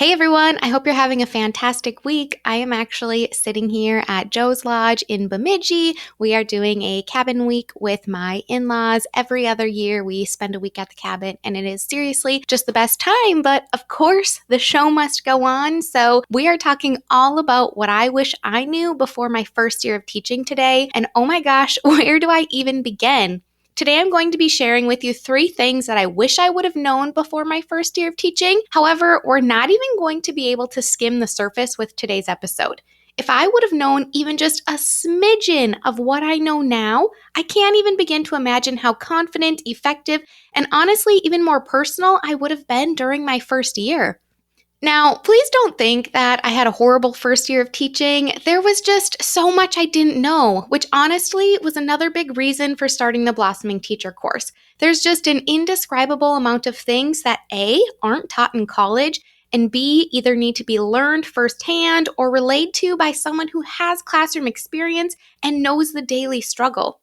Hey everyone, I hope you're having a fantastic week. I am actually sitting here at Joe's Lodge in Bemidji. We are doing a cabin week with my in-laws. Every other year we spend a week at the cabin and it is seriously just the best time. But of course, the show must go on. So we are talking all about what I wish I knew before my first year of teaching today. And oh my gosh, where do I even begin? Today, I'm going to be sharing with you 3 things that I wish I would have known before my first year of teaching. However, we're not even going to be able to skim the surface with today's episode. If I would have known even just a smidgen of what I know now, I can't even begin to imagine how confident, effective, and honestly, even more personal I would have been during my first year. Now, please don't think that I had a horrible first year of teaching. There was just so much I didn't know, which honestly was another big reason for starting the Blossoming Teacher course. There's just an indescribable amount of things that A, aren't taught in college, and B, either need to be learned firsthand or relayed to by someone who has classroom experience and knows the daily struggle.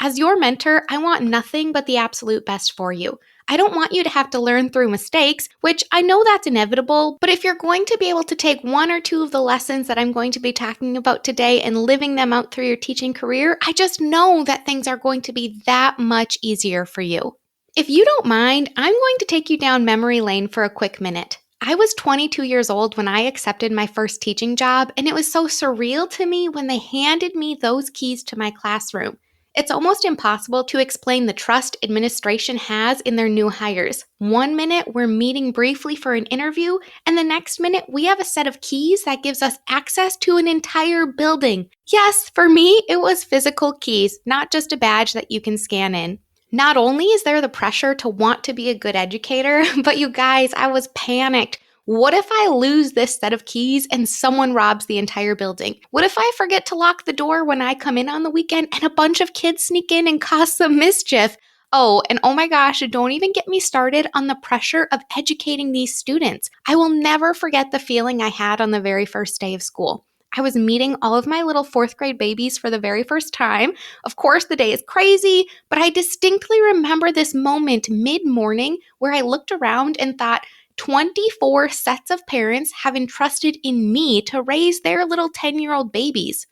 As your mentor, I want nothing but the absolute best for you. I don't want you to have to learn through mistakes, which I know that's inevitable, but if you're going to be able to take 1 or 2 of the lessons that I'm going to be talking about today and living them out through your teaching career, I just know that things are going to be that much easier for you. If you don't mind, I'm going to take you down memory lane for a quick minute. I was 22 years old when I accepted my first teaching job, and it was so surreal to me when they handed me those keys to my classroom. It's almost impossible to explain the trust administration has in their new hires. 1 minute, we're meeting briefly for an interview, and the next minute, we have a set of keys that gives us access to an entire building. Yes, for me, it was physical keys, not just a badge that you can scan in. Not only is there the pressure to want to be a good educator, but you guys, I was panicked. What if I lose this set of keys and someone robs the entire building? What if I forget to lock the door when I come in on the weekend and a bunch of kids sneak in and cause some mischief? Oh, and oh my gosh, don't even get me started on the pressure of educating these students. I will never forget the feeling I had on the very first day of school. I was meeting all of my little 4th grade babies for the very first time. Of course, the day is crazy, but I distinctly remember this moment mid-morning where I looked around and thought, 24 sets of parents have entrusted in me to raise their little 10-year-old babies.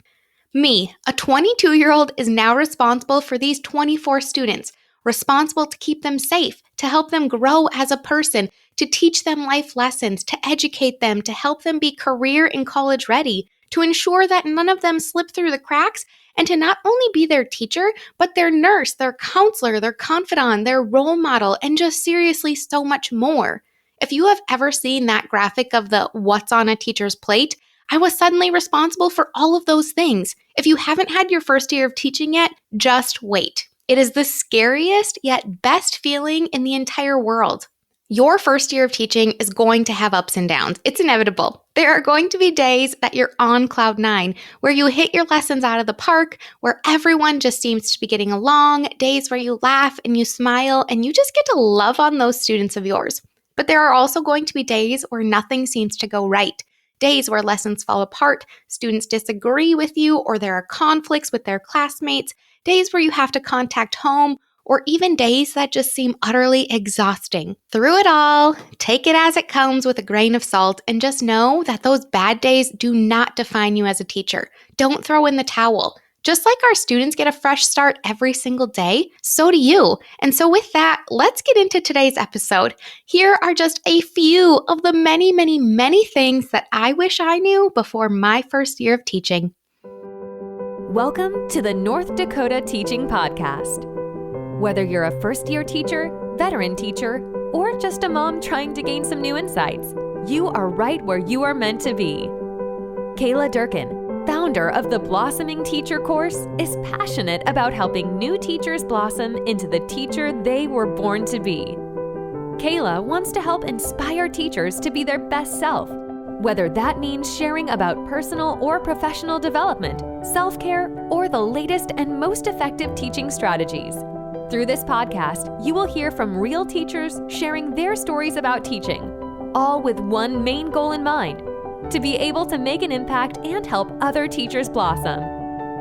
Me, a 22-year-old, is now responsible for these 24 students, responsible to keep them safe, to help them grow as a person, to teach them life lessons, to educate them, to help them be career and college ready, to ensure that none of them slip through the cracks, and to not only be their teacher, but their nurse, their counselor, their confidant, their role model, and just seriously so much more. If you have ever seen that graphic of the what's on a teacher's plate, I was suddenly responsible for all of those things. If you haven't had your first year of teaching yet, just wait. It is the scariest yet best feeling in the entire world. Your first year of teaching is going to have ups and downs. It's inevitable. There are going to be days that you're on cloud 9, where you hit your lessons out of the park, where everyone just seems to be getting along, days where you laugh and you smile and you just get to love on those students of yours. But there are also going to be days where nothing seems to go right. Days where lessons fall apart, students disagree with you, or there are conflicts with their classmates. Days where you have to contact home, or even days that just seem utterly exhausting. Through it all, take it as it comes with a grain of salt and just know that those bad days do not define you as a teacher. Don't throw in the towel. Just like our students get a fresh start every single day, so do you. And so with that, let's get into today's episode. Here are just a few of the many, many, many things that I wish I knew before my first year of teaching. Welcome to the North Dakota Teaching Podcast. Whether you're a first-year teacher, veteran teacher, or just a mom trying to gain some new insights, you are right where you are meant to be. Kayla Durkin, founder of the Blossoming Teacher course, is passionate about helping new teachers blossom into the teacher they were born to be. Kayla wants to help inspire teachers to be their best self, whether that means sharing about personal or professional development, self-care, or the latest and most effective teaching strategies. Through this podcast, you will hear from real teachers sharing their stories about teaching, all with one main goal in mind: to be able to make an impact and help other teachers blossom.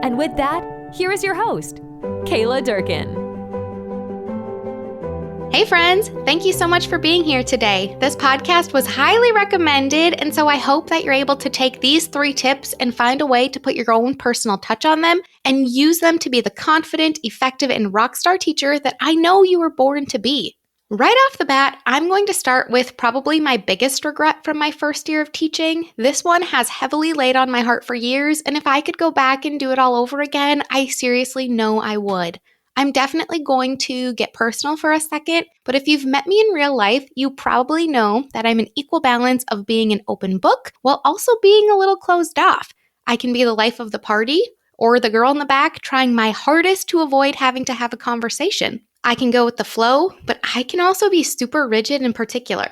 And with that, here is your host, Kayla Durkin. Hey friends, thank you so much for being here today. This podcast was highly recommended, and so I hope that you're able to take these 3 tips and find a way to put your own personal touch on them and use them to be the confident, effective, and rockstar teacher that I know you were born to be. Right off the bat, I'm going to start with probably my biggest regret from my first year of teaching. This one has heavily laid on my heart for years, and if I could go back and do it all over again, I seriously know I would. I'm definitely going to get personal for a second, but if you've met me in real life, you probably know that I'm an equal balance of being an open book while also being a little closed off. I can be the life of the party or the girl in the back trying my hardest to avoid having to have a conversation. I can go with the flow, but I can also be super rigid and particular.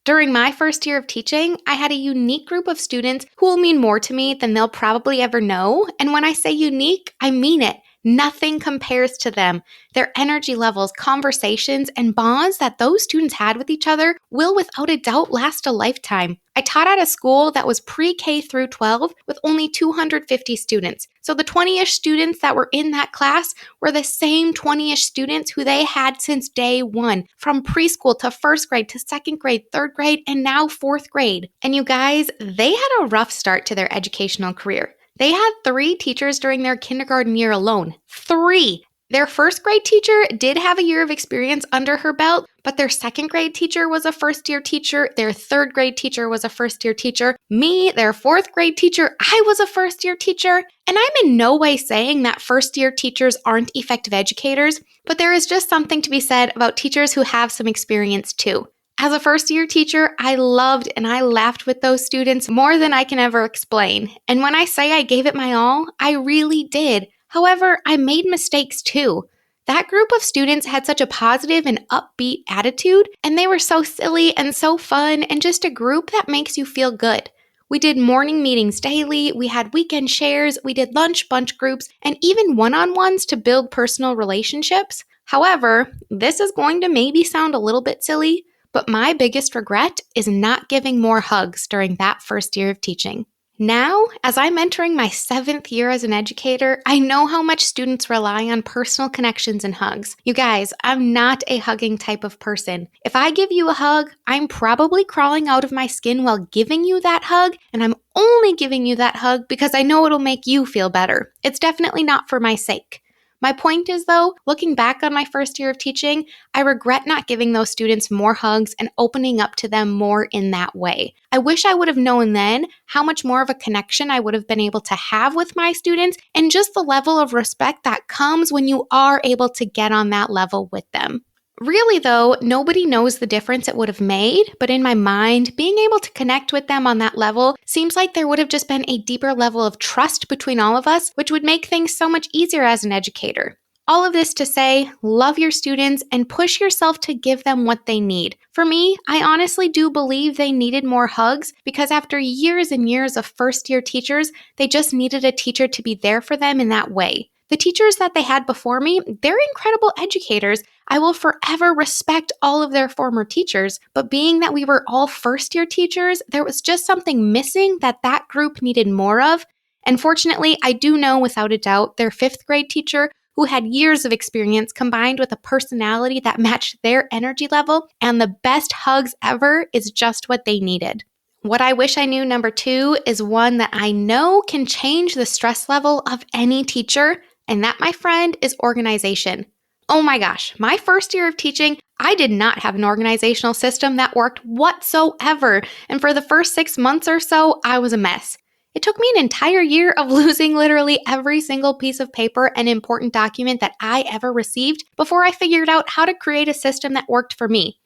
During my first year of teaching, I had a unique group of students who will mean more to me than they'll probably ever know. And when I say unique, I mean it. Nothing compares to them. Their energy levels, conversations, and bonds that those students had with each other will without a doubt last a lifetime. I taught at a school that was pre-K through 12 with only 250 students. So the 20-ish students that were in that class were the same 20-ish students who they had since day one, from preschool to first grade to second grade, third grade, and now fourth grade. And you guys, they had a rough start to their educational career. They had 3 teachers during their kindergarten year alone. 3! Their first grade teacher did have a year of experience under her belt, but their second grade teacher was a first year teacher. Their third grade teacher was a first year teacher. Me, their fourth grade teacher, I was a first year teacher. And I'm in no way saying that first year teachers aren't effective educators, but there is just something to be said about teachers who have some experience too. As a first year teacher, I loved and I laughed with those students more than I can ever explain. And when I say I gave it my all, I really did. However, I made mistakes too. That group of students had such a positive and upbeat attitude, and they were so silly and so fun and just a group that makes you feel good. We did morning meetings daily, we had weekend shares, we did lunch bunch groups, and even one-on-ones to build personal relationships. However, this is going to maybe sound a little bit silly, but my biggest regret is not giving more hugs during that first year of teaching. Now, as I'm entering my 7th year as an educator, I know how much students rely on personal connections and hugs. You guys, I'm not a hugging type of person. If I give you a hug, I'm probably crawling out of my skin while giving you that hug, and I'm only giving you that hug because I know it'll make you feel better. It's definitely not for my sake. My point is, though, looking back on my first year of teaching, I regret not giving those students more hugs and opening up to them more in that way. I wish I would have known then how much more of a connection I would have been able to have with my students and just the level of respect that comes when you are able to get on that level with them. Really, though, nobody knows the difference it would have made, but in my mind, being able to connect with them on that level seems like there would have just been a deeper level of trust between all of us, which would make things so much easier as an educator. All of this to say, love your students and push yourself to give them what they need. For me, I honestly do believe they needed more hugs because after years and years of first-year teachers, they just needed a teacher to be there for them in that way. The teachers that they had before me, they're incredible educators. I will forever respect all of their former teachers, but being that we were all first-year teachers, there was just something missing that group needed more of. And fortunately, I do know without a doubt their 5th grade teacher, who had years of experience combined with a personality that matched their energy level, and the best hugs ever is just what they needed. What I wish I knew number 2 is one that I know can change the stress level of any teacher, and that, my friend, is organization. Oh my gosh, my first year of teaching, I did not have an organizational system that worked whatsoever, and for the first 6 months or so, I was a mess. It took me an entire year of losing literally every single piece of paper and important document that I ever received before I figured out how to create a system that worked for me.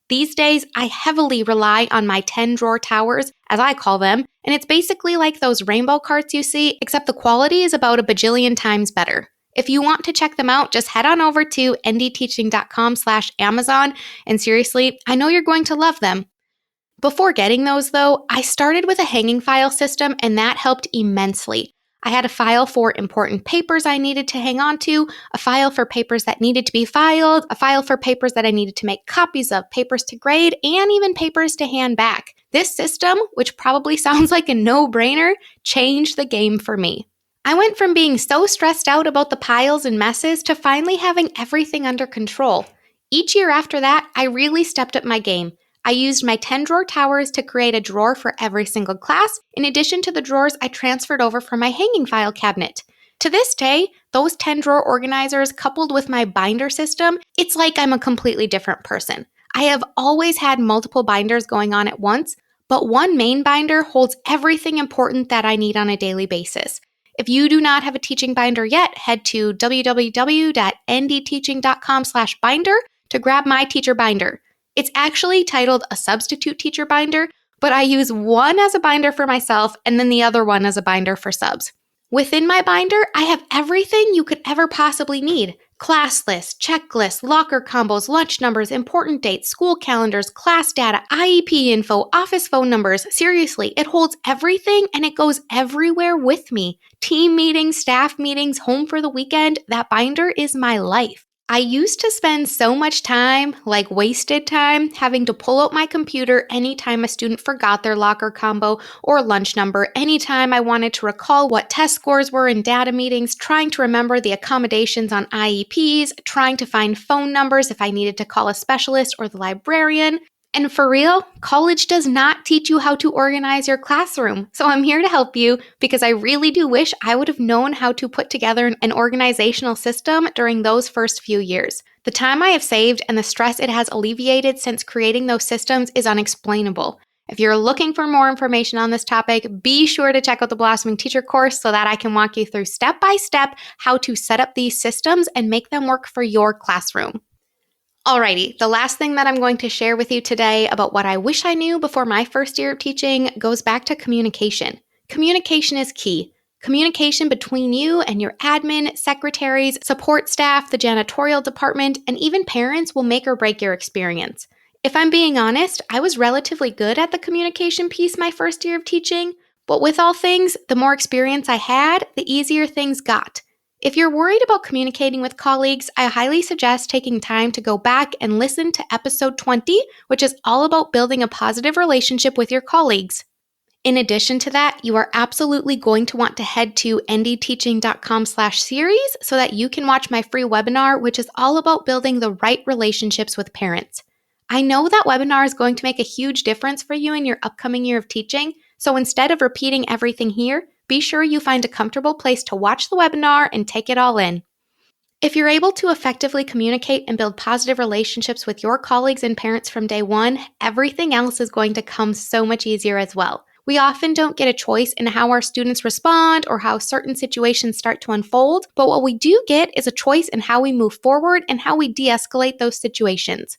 These days, I heavily rely on my 10-drawer towers, as I call them, and it's basically like those rainbow carts you see, except the quality is about a bajillion times better. If you want to check them out, just head on over to ndteaching.com/Amazon, and seriously, I know you're going to love them. Before getting those, though, I started with a hanging file system, and that helped immensely. I had a file for important papers I needed to hang on to, a file for papers that needed to be filed, a file for papers that I needed to make copies of, papers to grade, and even papers to hand back. This system, which probably sounds like a no-brainer, changed the game for me. I went from being so stressed out about the piles and messes to finally having everything under control. Each year after that, I really stepped up my game. I used my 10-drawer towers to create a drawer for every single class, in addition to the drawers I transferred over from my hanging file cabinet. To this day, those 10-drawer organizers coupled with my binder system, it's like I'm a completely different person. I have always had multiple binders going on at once, but one main binder holds everything important that I need on a daily basis. If you do not have a teaching binder yet, head to www.ndteaching.com/binder to grab my teacher binder. It's actually titled a substitute teacher binder, but I use one as a binder for myself and then the other one as a binder for subs. Within my binder, I have everything you could ever possibly need. Class lists, checklists, locker combos, lunch numbers, important dates, school calendars, class data, IEP info, office phone numbers. Seriously, it holds everything and it goes everywhere with me. Team meetings, staff meetings, home for the weekend, that binder is my life. I used to spend so much time, like wasted time, having to pull out my computer anytime a student forgot their locker combo or lunch number, anytime I wanted to recall what test scores were in data meetings, trying to remember the accommodations on IEPs, trying to find phone numbers if I needed to call a specialist or the librarian. And for real, college does not teach you how to organize your classroom. So I'm here to help you because I really do wish I would have known how to put together an organizational system during those first few years. The time I have saved and the stress it has alleviated since creating those systems is unexplainable. If you're looking for more information on this topic, be sure to check out the Blossoming Teacher course so that I can walk you through step by step how to set up these systems and make them work for your classroom. Alrighty, the last thing that I'm going to share with you today about what I wish I knew before my first year of teaching goes back to communication. Communication is key. Communication between you and your admin, secretaries, support staff, the janitorial department, and even parents will make or break your experience. If I'm being honest, I was relatively good at the communication piece my first year of teaching, but with all things, the more experience I had, the easier things got. If you're worried about communicating with colleagues, I highly suggest taking time to go back and listen to episode 20, which is all about building a positive relationship with your colleagues. In addition to that, you are absolutely going to want to head to ndteaching.com/series so that you can watch my free webinar, which is all about building the right relationships with parents. I know that webinar is going to make a huge difference for you in your upcoming year of teaching, so instead of repeating everything here, be sure you find a comfortable place to watch the webinar and take it all in. If you're able to effectively communicate and build positive relationships with your colleagues and parents from day one, everything else is going to come so much easier as well. We often don't get a choice in how our students respond or how certain situations start to unfold, but what we do get is a choice in how we move forward and how we de-escalate those situations.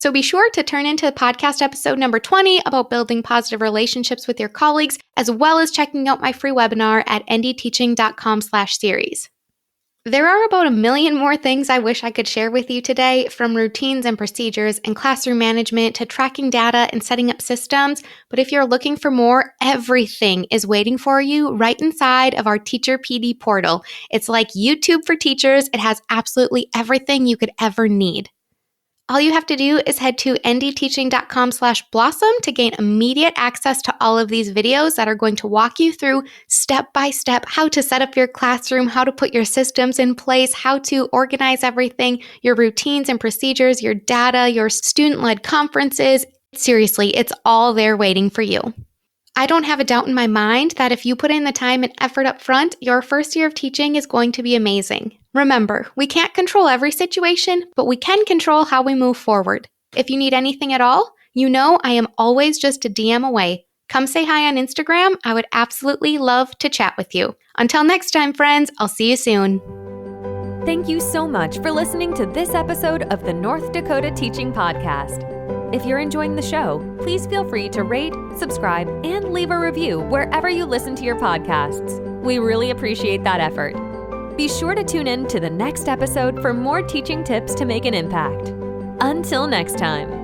So be sure to turn into podcast episode number 20 about building positive relationships with your colleagues, as well as checking out my free webinar at ndteaching.com/series. There are about a million more things I wish I could share with you today, from routines and procedures and classroom management to tracking data and setting up systems. But if you're looking for more, everything is waiting for you right inside of our Teacher PD portal. It's like YouTube for teachers. It has absolutely everything you could ever need. All you have to do is head to ndteaching.com/blossom to gain immediate access to all of these videos that are going to walk you through step by step how to set up your classroom, how to put your systems in place, how to organize everything, your routines and procedures, your data, your student-led conferences. Seriously, it's all there waiting for you. I don't have a doubt in my mind that if you put in the time and effort up front, your first year of teaching is going to be amazing. Remember, we can't control every situation, but we can control how we move forward. If you need anything at all, you know I am always just a DM away. Come say hi on Instagram. I would absolutely love to chat with you. Until next time, friends, I'll see you soon. Thank you so much for listening to this episode of the North Dakota Teaching Podcast. If you're enjoying the show, please feel free to rate, subscribe, and leave a review wherever you listen to your podcasts. We really appreciate that effort. Be sure to tune in to the next episode for more teaching tips to make an impact. Until next time.